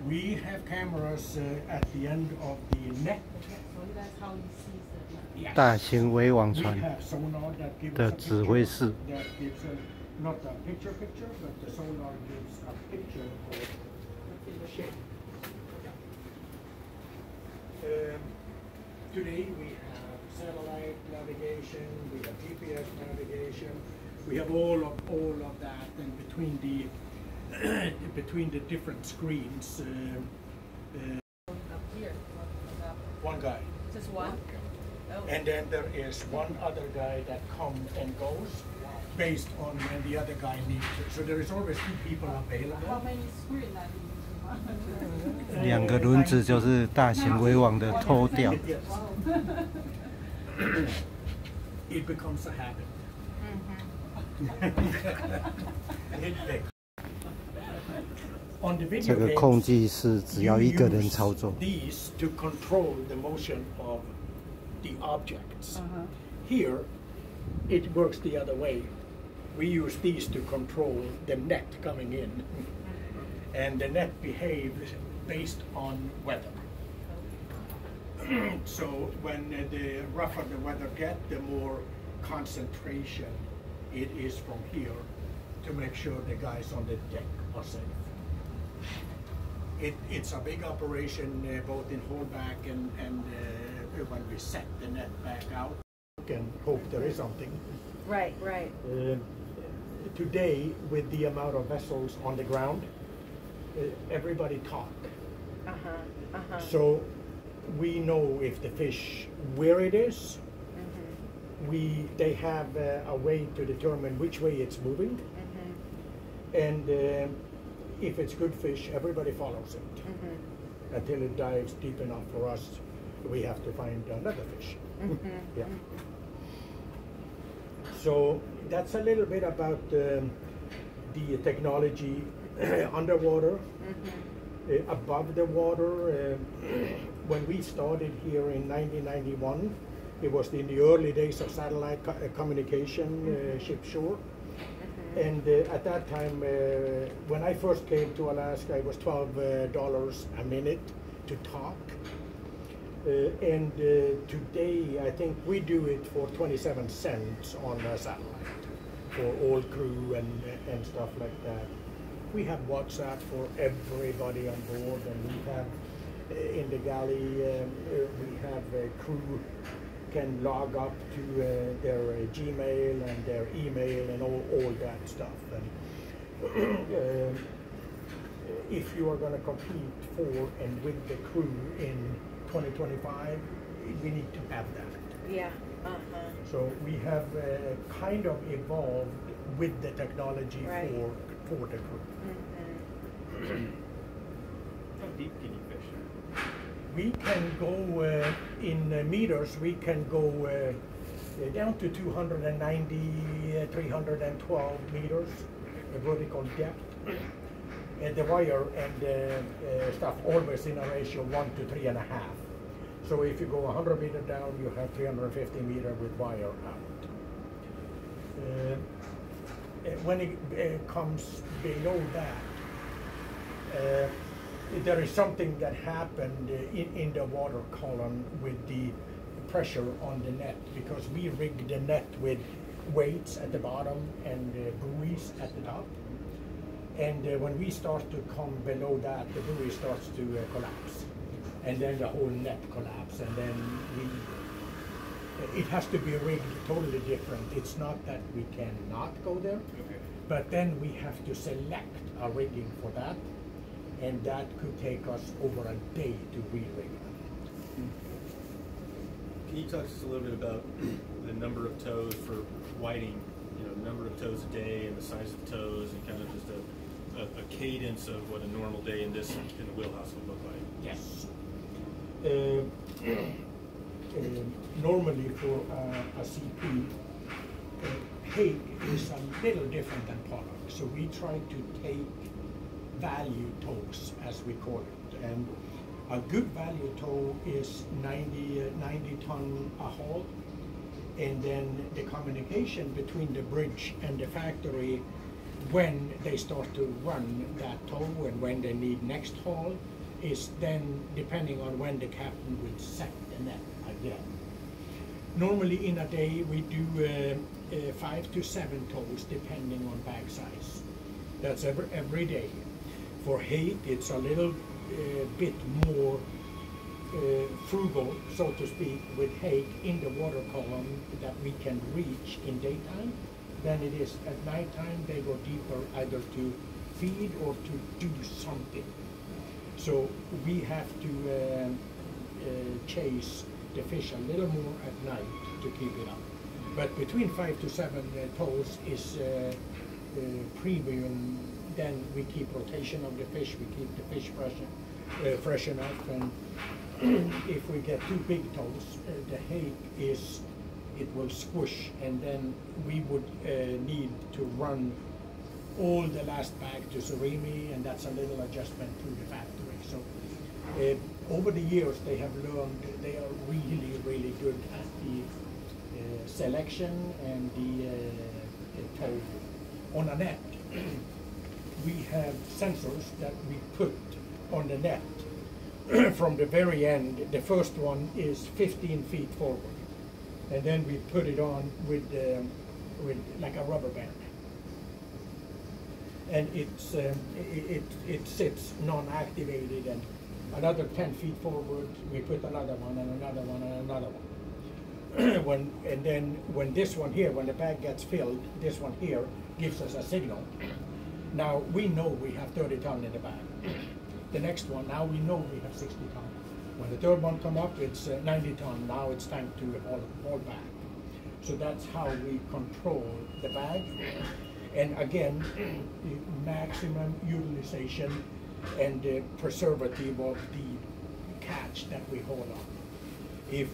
We have cameras at the end of the net. 大型围网 We 船 have sonar that gives 的 a 指挥室。 that gives not a picture, but the sonar gives a picture of the shape. Today we have satellite navigation, we have GPS navigation, we have all of that, and between the different screens. One guy. Just one? Oh. And then there is one other guy that comes and goes based on when the other guy needs it. So there is always two people available. How many screens are you using? 2个轮子就是大型围网的拖吊。It becomes a habit. On the 这 video 个控 games, 制是只要 you 1个人 use 操作。 these to control the motion of the objects. Here, it works the other way. We use these to control the net coming in, and the net behaves based on weather. So when the rougher the weather gets, the more concentration it is from here to make sure the guys on the deck are safe. It's a big operation, both in holdback and when we set the net back out and hope there is something. Right, right. Today, with the amount of vessels on the ground, everybody talk. So we know if the fish, where it is. They have a way to determine which way it's moving. And if it's good fish, everybody follows it until it dives deep enough for us. We have to find another fish. Yeah. So that's a little bit about the technology underwater, above the water. When we started here in 1991, it was in the early days of satellite communication, ship-shore. And at that time, when I first came to Alaska, it was $12 a minute to talk. And today, I think we do it for 27 cents on a satellite for all crew and stuff like that. We have WhatsApp for everybody on board, and we have in the galley, we have crew can log up to their Gmail and their email and all that stuff. And if you are going to compete for and with the crew in 2025, we need to have that. Yeah. So we have kind of evolved with the technology for the crew. How deep can you fish? We can go in meters, we can go down to 290, 312 meters, vertical depth. And the wire and stuff always in a ratio 1 to 3.5. So if you go 100 meters down, you have 350 meters with wire out. When it comes below that, there is something that happened in the water column with the pressure on the net, because we rigged the net with weights at the bottom and buoys at the top. And when we start to come below that, the buoy starts to collapse. And then the whole net collapses. And then it has to be rigged totally different. It's not that we cannot go there, but then we have to select a rigging for that. And that could take us over a day to re-rig it. Can you talk to us a little bit about the number of tows for whiting, number of tows a day and the size of the tows, and kind of just a cadence of what a normal day in the wheelhouse would look like? Yes. Normally for a CP, hake is a little different than pollock. So we try to take value tows, as we call it. And a good value tow is 90 ton a haul. And then the communication between the bridge and the factory, when they start to run that tow and when they need next haul, is then depending on when the captain will set the net again. Normally in a day we do 5 to 7 tows depending on bag size. That's every day. For hake it's a little bit more frugal, so to speak, with hake in the water column that we can reach in daytime than it is at nighttime. They go deeper either to feed or to do something. So we have to chase the fish a little more at night to keep it up. But between 5 to 7 tows is premium. Then we keep rotation of the fish, we keep the fish fresh enough, and if we get 2 big tows, the hake it will squish, and then we would need to run all the last bag to surimi, and that's a little adjustment through the factory. So over the years they have learned they are really, really good at the selection and the tow on a net. We have sensors that we put on the net from the very end. The first one is 15 feet forward, and then we put it on with like a rubber band, and it sits non-activated, and another 10 feet forward we put another one and another one and another one. And then when this one here, when the bag gets filled, this one here gives us a signal. Now we know we have 30 ton in the bag. The next one, now we know we have 60 ton. When the third one come up, it's 90 ton. Now it's time to haul back. So that's how we control the bag. And again, maximum utilization and preservative of the catch that we hold on. If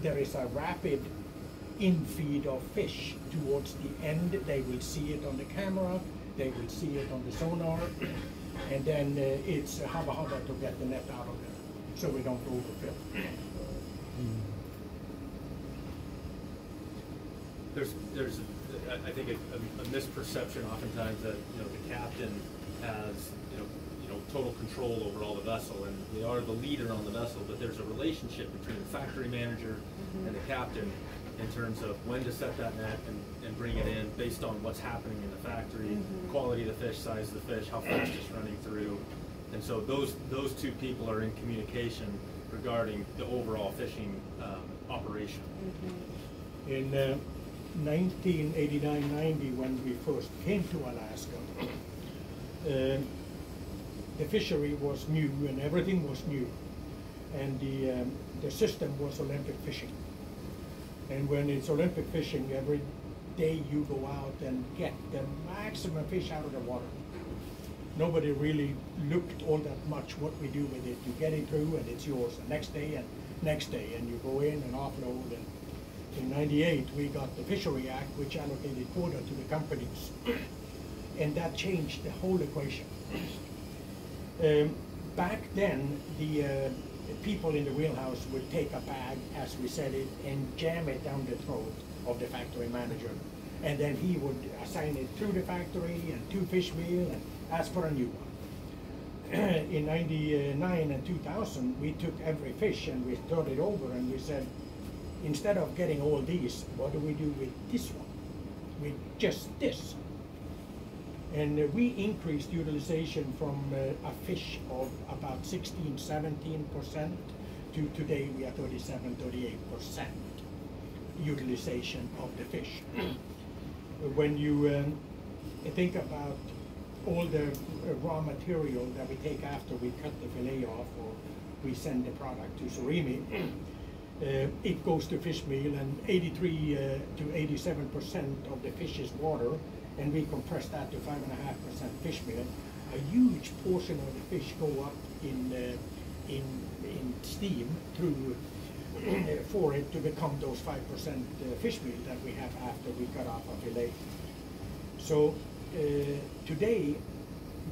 there is a rapid infeed of fish towards the end, they will see it on the camera, they will see it on the sonar, and then it's hubba to get the net out of there, so we don't overfill. There's I think a misperception oftentimes that the captain has total control over all the vessel, and they are the leader on the vessel, but there's a relationship between the factory manager and the captain in terms of when to set that net and bring it in based on what's happening in the factory, quality of the fish, size of the fish, how fast it's running through. And so those 2 people are in communication regarding the overall fishing operation. In 1989-90, when we first came to Alaska, the fishery was new and everything was new, and the system was Olympic fishing. And when it's Olympic fishing, every day you go out and get the maximum fish out of the water. Nobody really looked all that much what we do with it. You get it through and it's yours the next day, and you go in and offload. And in '98 we got the Fishery Act, which allocated quota to the companies, and that changed the whole equation. Back then, the people in the wheelhouse would take a bag, as we said it, and jam it down the throat of the factory manager. And then he would assign it through the factory and to fish meal and ask for a new one. In '99 and 2000, we took every fish and we turned it over and we said, instead of getting all these, what do we do with this one? With just this. And we increased utilization from a fish of about 16–17% to today we are 37–38% utilization of the fish. When you think about all the raw material that we take after we cut the fillet off or we send the product to surimi, it goes to fish meal, and 83–87% of the fish is water, and we compress that to 5.5% fish meal. A huge portion of the fish go up in steam through for it to become those 5% fish meal that we have after we cut off a fillet. So today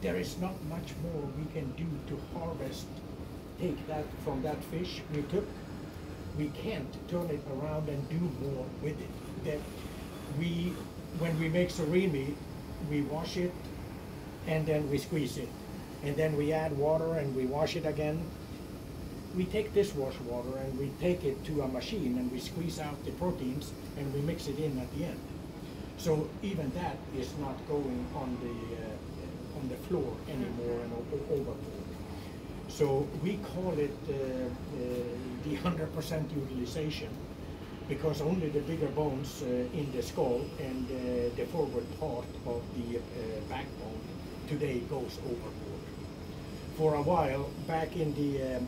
there is not much more we can do to harvest, take that from that fish we took. We can't turn it around and do more with it. That when we make surimi, we wash it and then we squeeze it. and then we add water and we wash it again. We take this wash water and we take it to a machine and we squeeze out the proteins and we mix it in at the end. So even that is not going on the floor anymore and overboard. So we call it the 100% utilization, because only the bigger bones in the skull and the forward part of the backbone today goes overboard. For a while, back in the